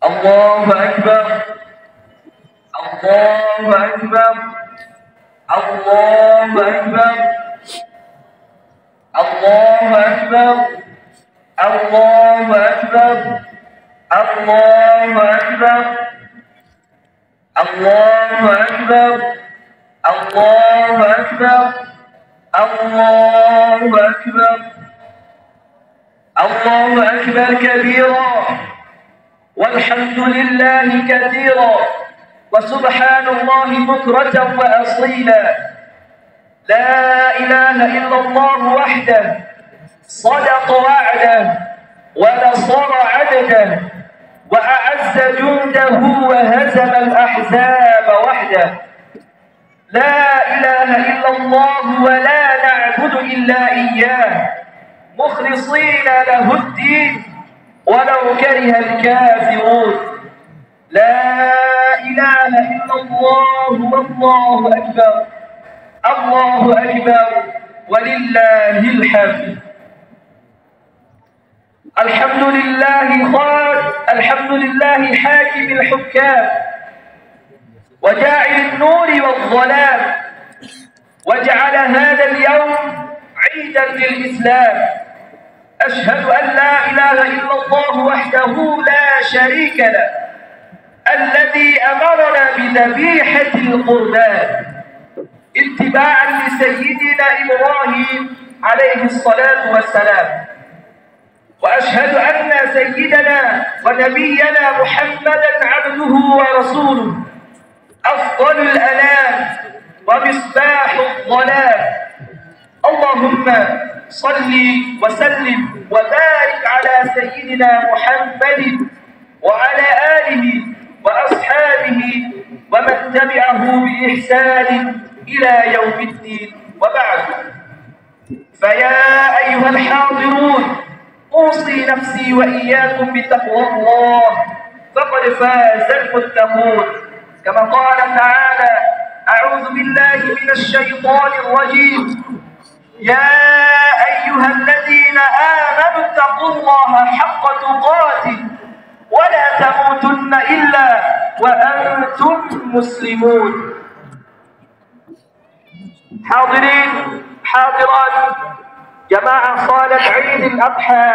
الله أكبر الله أكبر الله أكبر الله أكبر الله أكبر الله أكبر الله أكبر الله أكبر الله أكبر الله أكبر كبيرا والحمد لله كثيرا وسبحان الله بكرة وأصيلا. لا إله إلا الله وحده صدق وعده ونصر عبده وأعز جنده وهزم الأحزاب وحده. لا إله إلا الله ولا نعبد إلا إياه مخلصين له الدين ولو كره الكافرون. لا إله إلا الله والله أكبر الله أكبر ولله الحمد. الحمد لله الحمد لله حاكم الحكام وجاعل النور والظلام وجعل هذا اليوم عيدا للإسلام. أشهد أن لا إله إلا الله وحده لا شريك له الذي أمرنا بذبيحة القربان اتباعا لسيدنا إبراهيم عليه الصلاة والسلام. وأشهد أن سيدنا ونبينا محمدا عبده ورسوله أفضل الأنام ومصباح الظلام. اللهم صل وسلم وبارك على سيدنا محمد وعلى آله وأصحابه ومن تبعه بإحسان إلى يوم الدين. وبعد، فيا أيها الحاضرون أوصي نفسي وإياكم بتقوى الله فقد فاز المتقون. كما قال تعالى: أعوذ بالله من الشيطان الرجيم. يا أيها الذين آمنوا اتقوا الله حق تقاته ولا تموتن إلا وأنتم مسلمون. حاضرين حاضرات جماعة صالة عيد الأضحى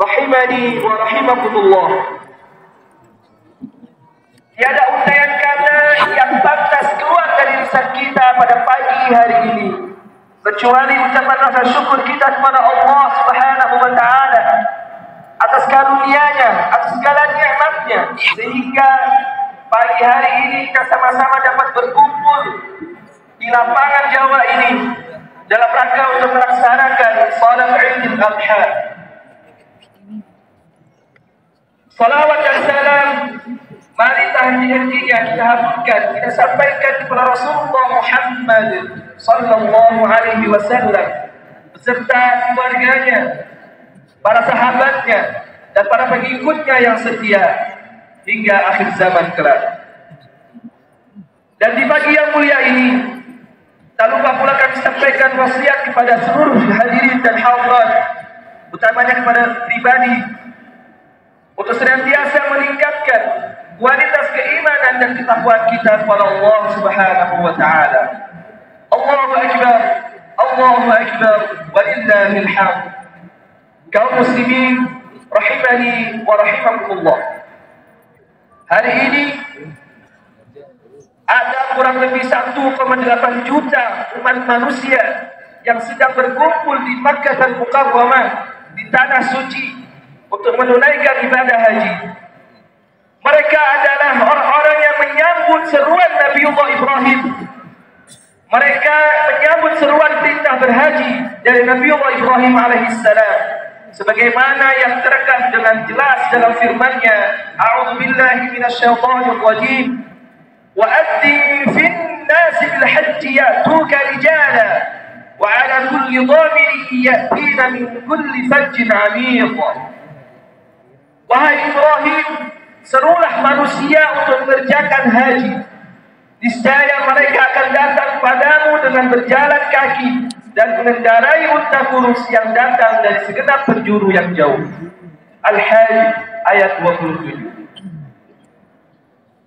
رحمني ورحمكم الله. Tiada untayan kata yang pantas keluar dari lisan kita pada pagi hari ini kecuali ucapan rasa syukur kita kepada Allah Subhanahu wa Ta'ala atas karunia-Nya, atas segala nikmat-Nya, sehingga pagi hari ini kita sama-sama dapat berkumpul di lapangan Jawa ini dalam rangka untuk melaksanakan salat Idul Adha. Salawat dan salam mari henti-hentinya kita haturkan, kita sampaikan kepada Rasulullah Muhammad sallallahu alaihi wasallam beserta keluarganya, para sahabatnya dan para pengikutnya yang setia hingga akhir zaman kelak. Dan di pagi yang mulia ini tak lupa pula kami sampaikan wasiat kepada seluruh hadirin dan hadirat, utamanya kepada pribadi, untuk senantiasa meningkatkan kualitas keimanan dan ketakwaan kita kepada Allah Subhanahu wa Ta'ala. Allahu Akbar, Allahu Akbar, walillahil hamd. Kaum muslimin rahimani wa rahimakumullah. Hari ini ada kurang lebih 1,8 juta umat manusia yang sedang berkumpul di Makkah Al-Mukarramah, di tanah suci, untuk menunaikan ibadah haji. Mereka adalah orang-orang yang menyambut seruan Nabiullah Ibrahim. Mereka menyambut seruan perintah berhaji dari Nabiullah Ibrahim alaihissalam, sebagaimana yang terekam dengan jelas dalam firman-Nya, A'udzu billahi minasyaitonir rajim. Wa adzin fin nasi bil hajji ya'tuka rijala wa 'ala kulli dhamirin ya'tina min kulli fajjin 'amiq. Wahai Ibrahim, serulah manusia untuk mengerjakan haji. Niscaya mereka akan datang padamu dengan berjalan kaki dan mengendarai unta kurus yang datang dari segenap penjuru yang jauh. Al-Hajj ayat 27.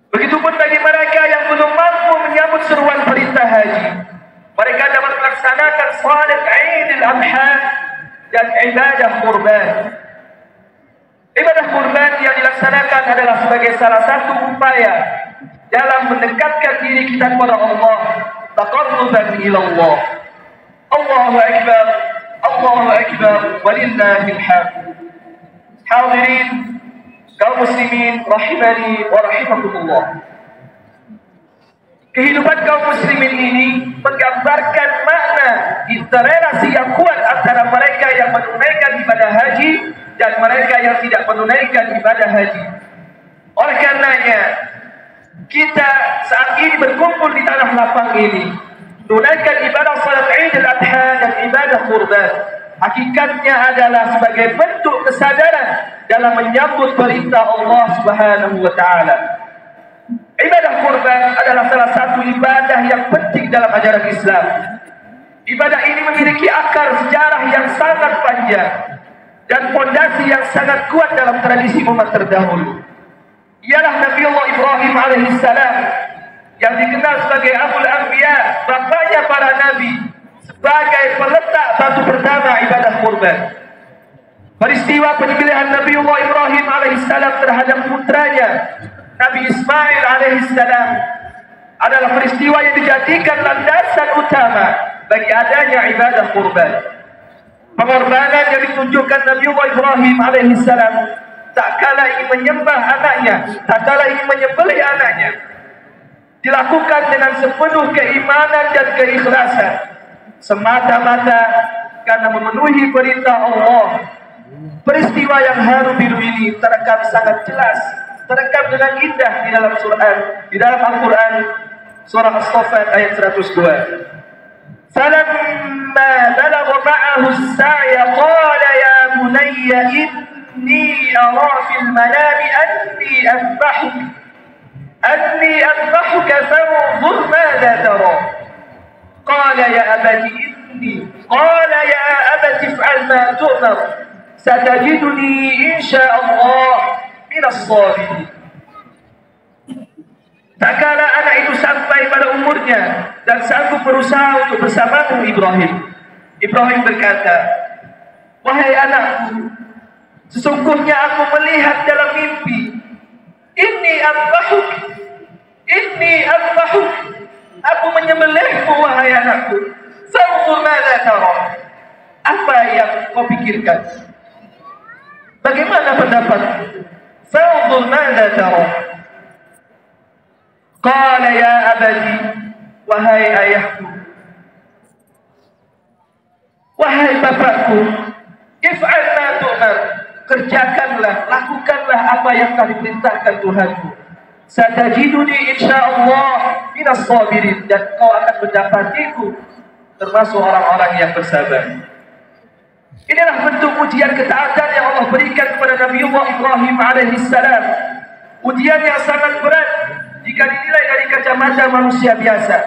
Begitupun bagi mereka yang belum mampu menyambut seruan perintah haji, mereka dapat melaksanakan salat Aidil Adha dan ibadah kurban. Ibadah kurban yang dilaksanakan adalah sebagai salah satu upaya dalam mendekatkan diri kita kepada Allah, taqarruban ila Allah. Allahu Akbar, Allahu Akbar, walillahil hamd. Hadirin kaum muslimin rahimani wa rahimakumullah. Kehidupan kaum muslimin ini menggambarkan makna interelasi yang kuat antara mereka yang menunaikan ibadah haji dan mereka yang tidak menunaikan ibadah haji. Oleh karenanya, kita saat ini berkumpul di tanah lapang ini, tunaikan ibadah salat Aidil Adha dan ibadah kurban, hakikatnya adalah sebagai bentuk kesadaran dalam menyambut perintah Allah Subhanahu wa taala. Ibadah kurban adalah salah satu ibadah yang penting dalam ajaran Islam. Ibadah ini memiliki akar sejarah yang sangat panjang dan fondasi yang sangat kuat dalam tradisi umat terdahulu. Ialah Nabi Allah Ibrahim alaihissalam yang dikenal sebagai Abul Anbiya, bapaknya para nabi, sebagai peletak batu pertama ibadah kurban. Peristiwa penyembelihan Nabi Allah Ibrahim alaihissalam terhadap putranya Nabi Ismail alaihissalam adalah peristiwa yang dijadikan landasan utama bagi adanya ibadah kurban. Pengorbanan yang ditunjukkan Nabi Allah Ibrahim alaihissalam tak kala ingin menyembah anaknya, tak kala ingin menyembelih anaknya, dilakukan dengan sepenuh keimanan dan keikhlasan, semata-mata karena memenuhi perintah Allah. Peristiwa yang haru biru ini terekam sangat jelas, terekam dengan indah di dalam di dalam Al-Quran, surah As-Saffat ayat 102. Falamma balagha ma'ahu as-sa'ya qala ya bunayya inni ara fil manami anni adbahuka fanzur madha tara. Qala ya abati if'al ma tu'mar satajiduni insyaallah minas sabirin. Tak kala anak itu sampai pada umurnya dan sanggup berusaha untuk bersamamu Ibrahim. Ibrahim berkata, wahai anakku, sesungguhnya aku melihat dalam mimpi, inni adbahuk, aku menyembelihmu wahai anakku. Fanzur madza tara, apa yang kau pikirkan? Bagaimana pendapatmu? Fanzur madza tara. Qala ya abadi, wahai ayahku, wahai bapakku, if'al ma tu'mar, kerjakanlah, lakukanlah apa yang telah diperintahkan Tuhanku. Satajiduni insyaallah minas sabirin, dan kau akan mendapatiku termasuk orang-orang yang bersabar. Inilah bentuk ujian ketaatan yang Allah berikan kepada Nabi Allah Ibrahim alaihissalam. Ujian yang sangat berat jika dinilai dari kacamata manusia biasa,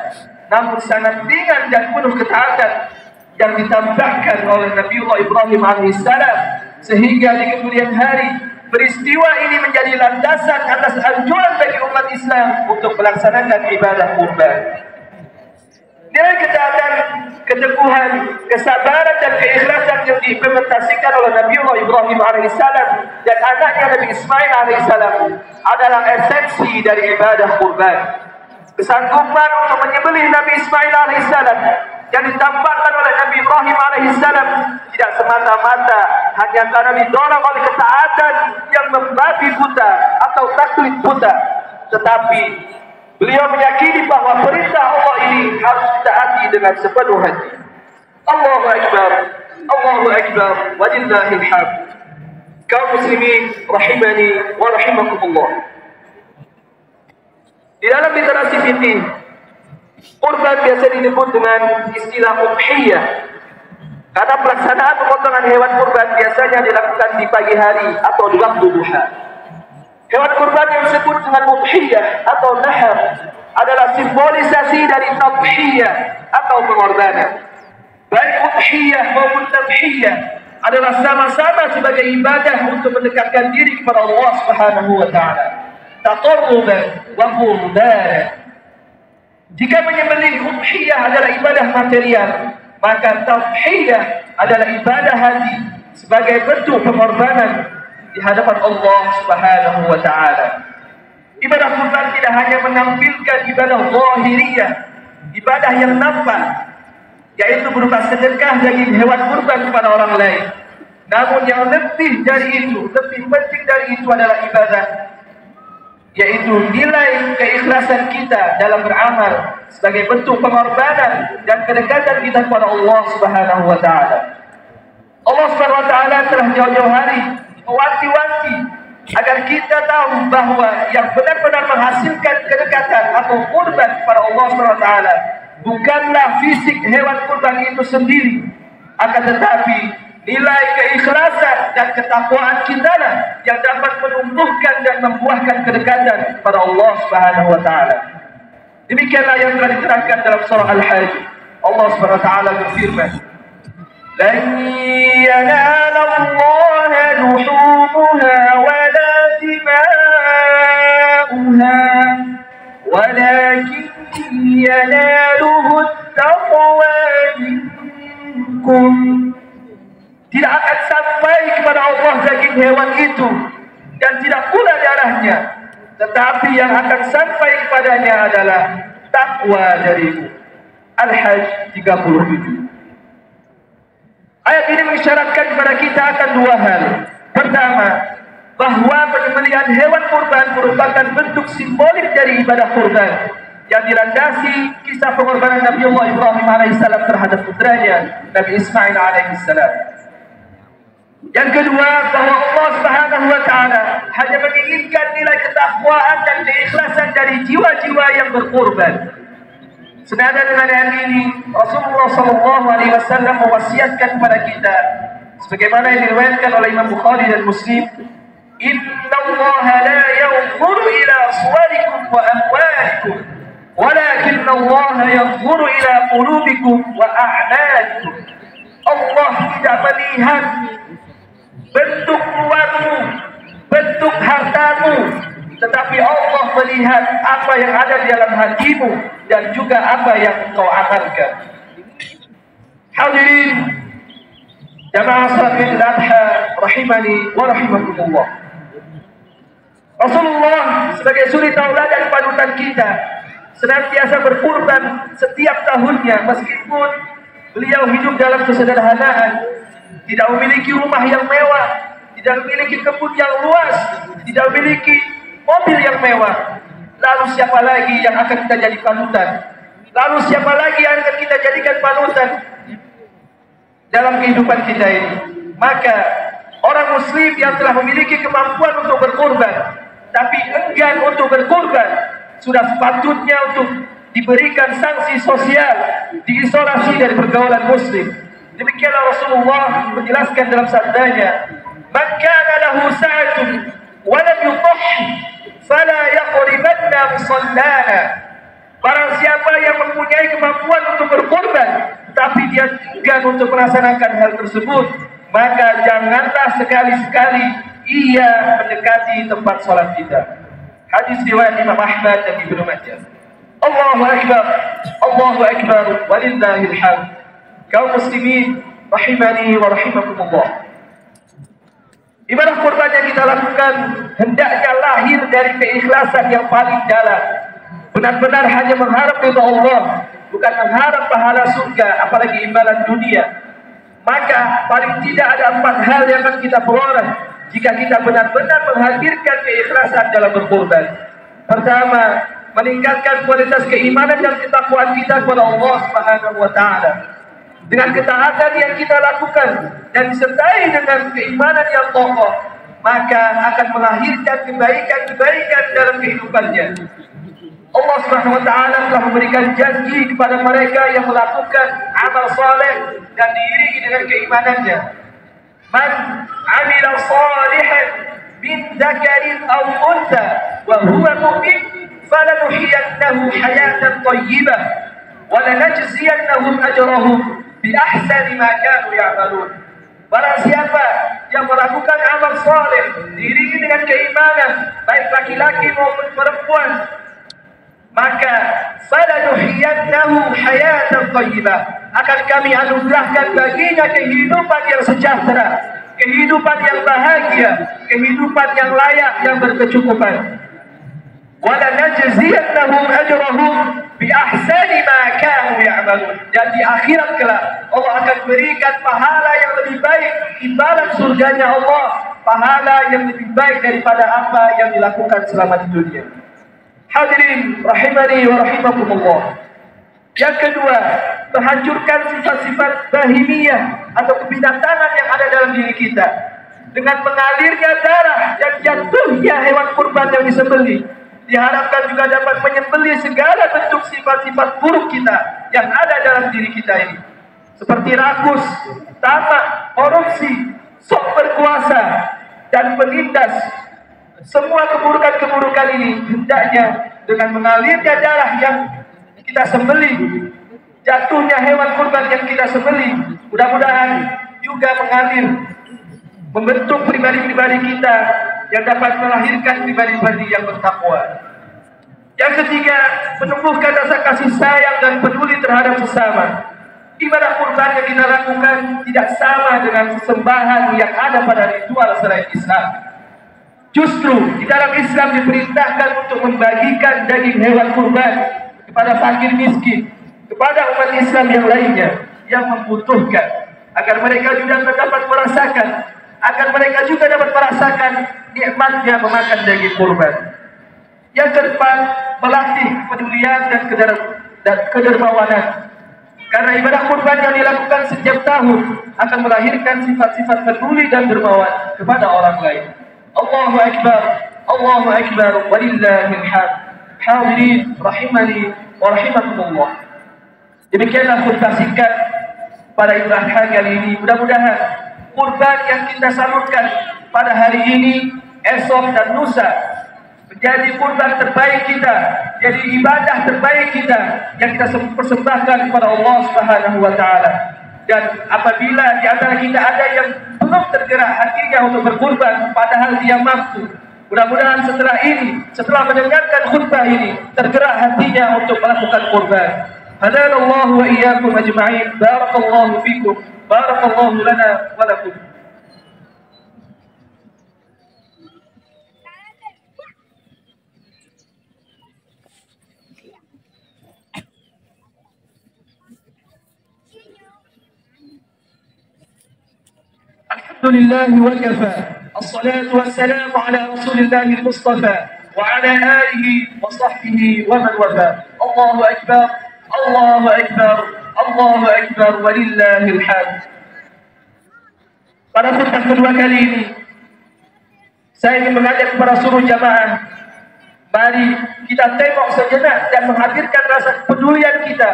namun sangat ringan dan penuh ketaatan yang ditambahkan oleh Nabi Allah Ibrahim alaihissalam, sehingga di kemudian hari peristiwa ini menjadi landasan atas anjuran bagi umat Islam untuk melaksanakan ibadah kurban. Nilai ketaatan, keteguhan, kesabaran dan keikhlasan yang diimplementasikan oleh Nabi Allah Ibrahim alaihissalam dan anaknya Nabi Ismail alaihissalam adalah esensi dari ibadah kurban. Kesanggupan untuk menyembelih Nabi Ismail alaihissalam yang ditampakkan oleh Nabi Ibrahim alaihissalam tidak semata-mata hanya karena didorong oleh ketaatan yang membabi buta atau taklid buta, tetapi beliau meyakini bahwa perintah Allah ini harus ditaati dengan sepenuh hati. Allahu Akbar, Allahu Akbar, walillahil hamd. Kaum muslimin rahimani wa rahimakumullah. Di dalam literasi fikih Kurban biasa disebut dengan istilah udhiyah. Karena pelaksanaan pemotongan hewan kurban biasanya dilakukan di pagi hari atau di waktu duha. Hewan kurban yang disebut dengan udhiyah atau nahar adalah simbolisasi dari tadhiyah atau pengorbanan. Baik udhiyah maupun tadhiyah adalah sama-sama sebagai ibadah untuk mendekatkan diri kepada Allah Subhanahu wa taala. Taqarruban wa qurbanan. Jika menyembelih udhiyah adalah ibadah material, maka tadhiyah adalah ibadah hati sebagai bentuk pengorbanan di hadapan Allah Subhanahu wa taala. Ibadah kurban tidak hanya menampilkan ibadah zahiriyah, ibadah yang nampak, yaitu berupa sedekah daging hewan kurban kepada orang lain. Namun yang lebih dari itu, lebih penting dari itu adalah ibadah, yaitu nilai keikhlasan kita dalam beramal sebagai bentuk pengorbanan dan kedekatan kita kepada Allah Subhanahu wa taala. Allah Subhanahu wa taala telah jauh-jauh hari mewanti-wanti agar kita tahu bahwa yang benar-benar menghasilkan kedekatan atau kurban kepada Allah Subhanahu wa taala bukanlah fisik hewan kurban itu sendiri, akan tetapi nilai keikhlasan dan ketakwaan kita lah yang dapat menumbuhkan dan membuahkan kedekatan kepada Allah Subhanahu wa taala. Demikianlah yang telah diterangkan dalam surah Al-Hajj. Allah Subhanahu wa taala berfirman, "Lan yanala Allah luhumuha wala dima'uha walakin yanaluhu at-taqwa minkum." Tidak akan sampai kepada Allah daging hewan itu dan tidak pula darahnya, tetapi yang akan sampai kepadanya adalah takwa darimu. Al-Hajj 37. Ayat ini mengisyaratkan kepada kita akan dua hal. Pertama, bahwa penyembelihan hewan kurban merupakan bentuk simbolik dari ibadah kurban yang dilandasi kisah pengorbanan Nabi Allah Ibrahim alaihissalam terhadap putranya Nabi Ismail alaihissalam. Yang kedua, bahwa Allah Subhanahu wa taala hanya menginginkan nilai ketakwaan dan keikhlasan dari jiwa-jiwa yang berkorban. Senada dengan hal ini, Rasulullah sallallahu alaihi wasallam mewasiatkan kepada kita sebagaimana yang diriwayatkan oleh Imam Bukhari dan Muslim, "Inna Allah la yanzuru ila suwarikum wa amwalikum, walakinna Allah yanzuru ila qulubikum wa a'malikum." Allah tidak melihat bentuk luarmu, bentuk hartamu, tetapi Allah melihat apa yang ada di dalam hatimu dan juga apa yang kau amalkan. Hadirin jamaah salat Idul Adha rahimani wa rahimakumullah. Rasulullah sebagai suri tauladan panutan kita senantiasa berkurban setiap tahunnya, meskipun beliau hidup dalam kesederhanaan, tidak memiliki rumah yang mewah, tidak memiliki kebun yang luas, tidak memiliki mobil yang mewah. Lalu siapa lagi yang akan kita jadi panutan? Lalu siapa lagi yang akan kita jadikan panutan dalam kehidupan kita ini? Maka orang muslim yang telah memiliki kemampuan untuk berkorban tapi enggan untuk berkorban, sudah sepatutnya untuk diberikan sanksi sosial, diisolasi dari pergaulan muslim. Demikianlah Rasulullah menjelaskan dalam sabdanya, "Man kana lahu sa'atun wa lam yudhhi fala yaqribanna musallana." Barang siapa yang mempunyai kemampuan untuk berkorban tapi dia enggan untuk melaksanakan hal tersebut, maka janganlah sekali-sekali ia mendekati tempat salat kita. Hadis riwayat Imam Ahmad dan Ibnu Majah. Allahu akbar, Allahu akbar, walillahil hamd. Kaum muslimin rahimani wa rahimakumullah. Ibadah kurban yang kita lakukan hendaknya lahir dari keikhlasan yang paling dalam. Benar-benar hanya mengharap ridha Allah, bukan mengharap pahala surga, apalagi imbalan dunia. Maka paling tidak ada 4 hal yang akan kita peroleh jika kita benar-benar menghadirkan keikhlasan dalam berkorban. Pertama, meningkatkan kualitas keimanan dan ketakwaan kita kepada Allah Subhanahu wa taala. Dengan ketaatan yang kita lakukan dan disertai dengan keimanan yang kokoh, maka akan melahirkan kebaikan-kebaikan dalam kehidupannya. Allah Subhanahu wa taala telah memberikan janji kepada mereka yang melakukan amal saleh dan diiringi dengan keimanannya. Man 'amila salihan min dzakarin aw untha wa huwa mu'min falanuhyiyannahu hayatan thayyibah wa lanajziyannahum ajrahum bi ahsani ma kanu ya'malun. Barang siapa yang melakukan amal saleh diiringi dengan keimanan, baik laki-laki maupun perempuan, maka falanuhyiyannahu hayatan thayyibah, akan kami anugerahkan baginya kehidupan yang sejahtera, kehidupan yang bahagia, kehidupan yang layak, yang berkecukupan. Wala najziyannahum ajrahum bi ahsani ma kanu ya'malun, dan di akhirat kelak Allah akan berikan pahala yang lebih baik, imbalan surganya Allah, pahala yang lebih baik daripada apa yang dilakukan selama di dunia. Hadirin rahimani wa rahimakumullah. Yang kedua, menghancurkan sifat-sifat bahimiyah atau kebinatangan yang ada dalam diri kita dengan mengalirnya darah dan jatuhnya hewan kurban yang disembelih. Diharapkan juga dapat menyembelih segala bentuk sifat-sifat buruk kita yang ada dalam diri kita ini, seperti rakus, tamak, korupsi, sok berkuasa, dan penindas. Semua keburukan-keburukan ini hendaknya dengan mengalirnya darah yang kita sembelih, jatuhnya hewan kurban yang kita sembelih, mudah-mudahan juga mengalir membentuk pribadi-pribadi kita yang dapat melahirkan pribadi-pribadi yang bertakwa. Yang ketiga, menumbuhkan rasa kasih sayang dan peduli terhadap sesama. Ibadah kurban yang kita lakukan tidak sama dengan sesembahan yang ada pada ritual selain Islam. Justru di dalam Islam diperintahkan untuk membagikan daging hewan kurban kepada fakir miskin, kepada umat Islam yang lainnya yang membutuhkan, agar mereka juga dapat merasakan nikmatnya memakan daging kurban. Yang keempat, melatih kepedulian dan kedermawanan. Karena ibadah kurban yang dilakukan setiap tahun akan melahirkan sifat-sifat peduli dan dermawan kepada orang lain. Allahu Akbar, Allahu Akbar, walillahil hamd. Hadirin rahimani wa rahimakumullah. Demikianlah khutbah singkat pada Idul Adha kali ini. Mudah-mudahan kurban yang kita salurkan pada hari ini, esok dan lusa menjadi kurban terbaik kita, jadi ibadah terbaik kita yang kita persembahkan kepada Allah Subhanahu wa taala. Dan apabila di antara kita ada yang belum tergerak hatinya untuk berkurban padahal dia mampu, mudah-mudahan setelah mendengarkan khutbah ini tergerak hatinya untuk melakukan kurban. Hadanallahu wa iyyakum ajma'in. Barakallahu fikum. Barakallahu lana wa lakum. Alhamdulillah wa kafa. Assalatu wassalamu ala Rasulillah al-Mustafa wa ala alihi wa sahbihi wa man wafa. Allahu akbar, Allahu akbar, Allahu akbar, walillahil hamd. Pada khutbah kedua kali ini saya ingin mengajak kepada seluruh jamaah, mari kita tengok sejenak dan menghadirkan rasa kepedulian kita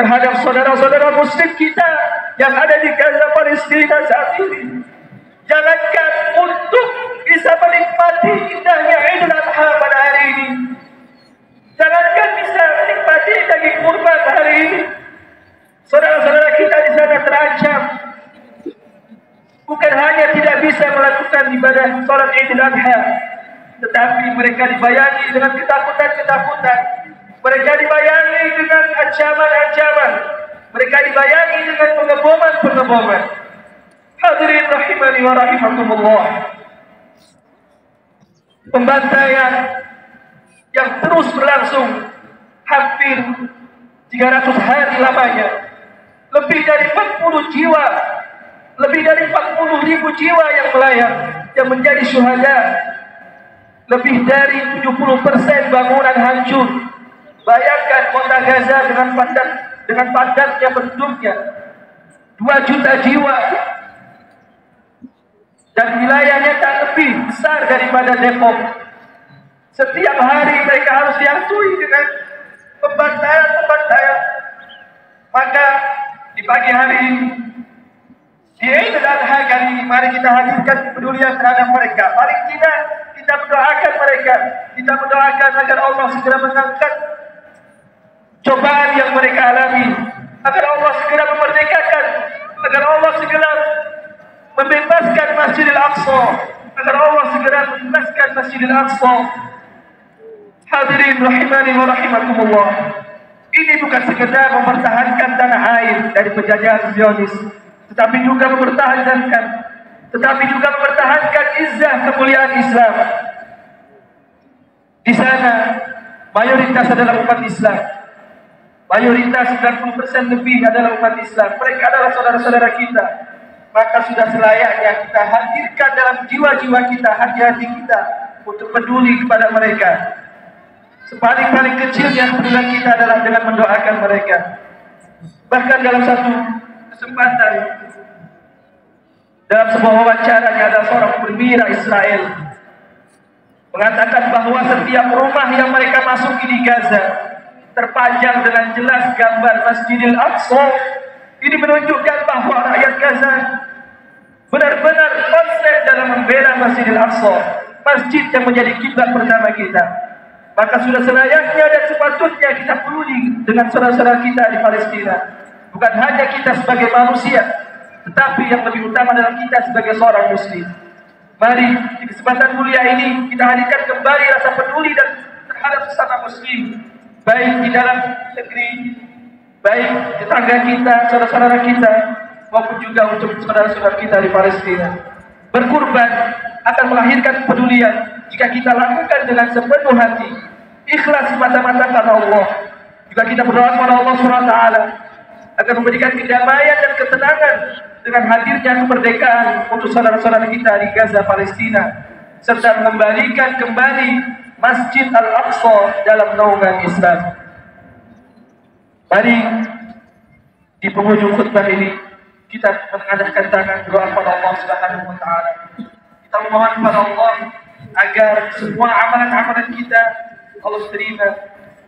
terhadap saudara-saudara muslim kita yang ada di Gaza, Palestina saat ini. Jangankan untuk bisa menikmati indahnya Idul Adha pada hari ini, jangankan bisa menikmati daging kurban hari ini, saudara-saudara kita di sana terancam. Bukan hanya tidak bisa melakukan ibadah salat Idul Adha, tetapi mereka dibayangi dengan ketakutan-ketakutan. Mereka dibayangi dengan ancaman-ancaman. Mereka dibayangi dengan pengeboman-pengeboman. Hadirin rahimani wa rahimakumullah. Pembantaian yang terus berlangsung hampir 300 hari lamanya. Lebih dari 40 jiwa, lebih dari 40.000 jiwa yang melayang, yang menjadi syuhada. Lebih dari 70% bangunan hancur. Bayangkan kota Gaza dengan padatnya penduduknya 2 juta jiwa, dan wilayahnya tak lebih besar daripada Depok. Setiap hari mereka harus dihantui dengan pembantaian. Maka di pagi hari ini, di Idul Adha kali ini, mari kita hadirkan kepedulian terhadap mereka. Paling tidak kita mendoakan mereka. Kita mendoakan agar Allah segera mengangkat cobaan yang mereka alami, agar Allah segera memerdekakan, agar Allah segera membebaskan Masjidil Aqsa, agar Allah segera membebaskan Masjidil Aqsa. Hadirin rahimani wa rahimakumullah. Ini bukan sekedar mempertahankan tanah air dari penjajahan Zionis, tetapi juga mempertahankan izzah kemuliaan Islam. Di sana mayoritas adalah umat Islam. Mayoritas 90% lebih adalah umat Islam. Mereka adalah saudara-saudara kita. Maka sudah selayaknya kita hadirkan dalam jiwa-jiwa kita, hati-hati kita untuk peduli kepada mereka. Sepaling-paling kecilnya kepedulian kita adalah dengan mendoakan mereka. Bahkan dalam satu kesempatan, dalam sebuah wawancaranya, ada seorang perwira Israel mengatakan bahwa setiap rumah yang mereka masuki di Gaza terpajang dengan jelas gambar Masjidil Aqsa. Ini menunjukkan bahwa rakyat Gaza benar-benar konsisten dalam membela Masjidil Aqsa, masjid yang menjadi kiblat pertama kita. Maka sudah selayaknya dan sepatutnya kita peduli dengan saudara-saudara kita di Palestina. Bukan hanya kita sebagai manusia, tetapi yang lebih utama adalah kita sebagai seorang muslim. Mari di kesempatan mulia ini kita hadirkan kembali rasa peduli dan terhadap sesama muslim, baik di dalam negeri, baik tetangga kita, saudara-saudara kita, maupun juga untuk saudara-saudara kita di Palestina. Berkurban akan melahirkan kepedulian jika kita lakukan dengan sepenuh hati, ikhlas semata-mata karena Allah. Juga kita berdoa kepada Allah SWT agar memberikan kedamaian dan ketenangan dengan hadirnya kemerdekaan untuk saudara-saudara kita di Gaza, Palestina, serta mengembalikan kembali Masjid Al-Aqsa dalam naungan Islam. Mari di penghujung khutbah ini kita mengadakan tangan doa kepada Allah Subhanahu wa taala. Kita memohon kepada Allah agar semua amalan-amalan kita Allah terima,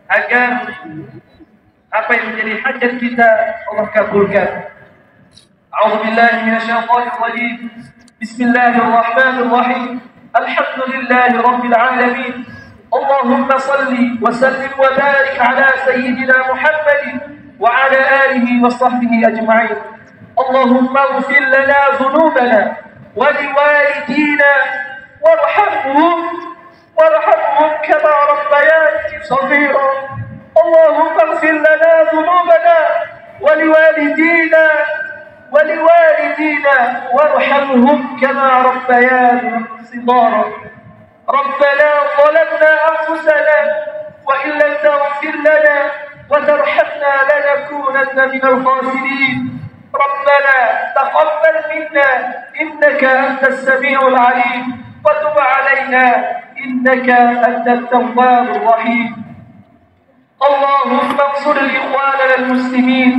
agar apa yang menjadi hajat kita Allah kabulkan. A'udzu billahi minasyaitonir rajim. Bismillahirrahmanirrahim. Alhamdulillahi rabbil alamin. Allahumma shalli wa sallim wa barik ala sayyidina Muhammadin wa ala alihi wa sahbihi ajma'in. Allahumma ighfir lana dhunubana wa liwalidina warhamhum kama rabbayani saghira. Allahumma ighfir lana dhunubana wa liwalidina warhamhum kama rabbayani saghira. ربنا ظلمنا أنفسنا وإن لم تغفر لنا وترحمنا لنكونن من الخاسرين. ربنا تقبل منا إنك أنت السميع العليم وتب علينا إنك أنت التواب الرحيم. اللهم انصر إخواننا المسلمين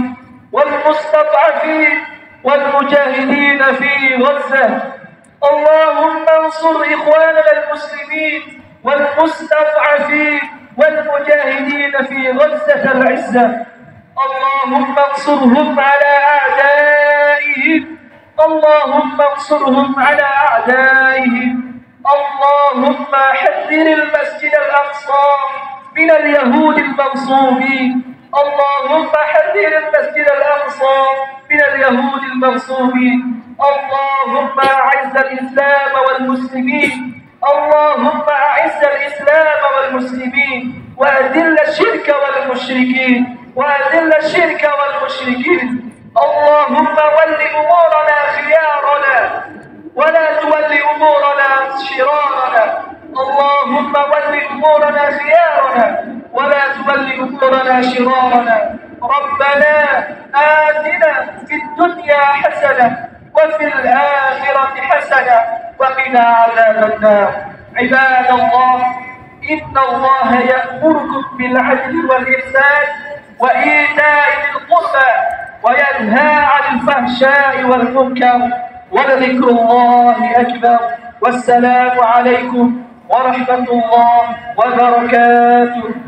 والمستضعفين والمجاهدين في غزة. اللهم انصر إخواننا المسلمين والمستضعفين والمجاهدين في غزة العزة. اللهم انصرهم على أعدائهم. اللهم انصرهم على أعدائهم. اللهم حذر المسجد الأقصى من اليهود المغصوبين. اللهم حذر المسجد الأقصى من اليهود المغصوبين. اللهم أعز الإسلام والمسلمين. اللهم أعز الإسلام والمسلمين وأذل الشرك والمشركين. وأذل الشرك والمشركين. اللهم ول أمورنا خيارنا ولا تول أمورنا شرارنا. اللهم ول أمورنا خيارنا ولا تول أمورنا شرارنا. ربنا آتنا في الدنيا حسنة وفي الآخرة حسنة وقنا عذاب النار. عباد الله، إن الله يأمركم بالعدل والإحسان وإيتاء ذي القربى وينهى عن الفحشاء والمنكر ولذكر الله أكبر. والسلام عليكم ورحمة الله وبركاته.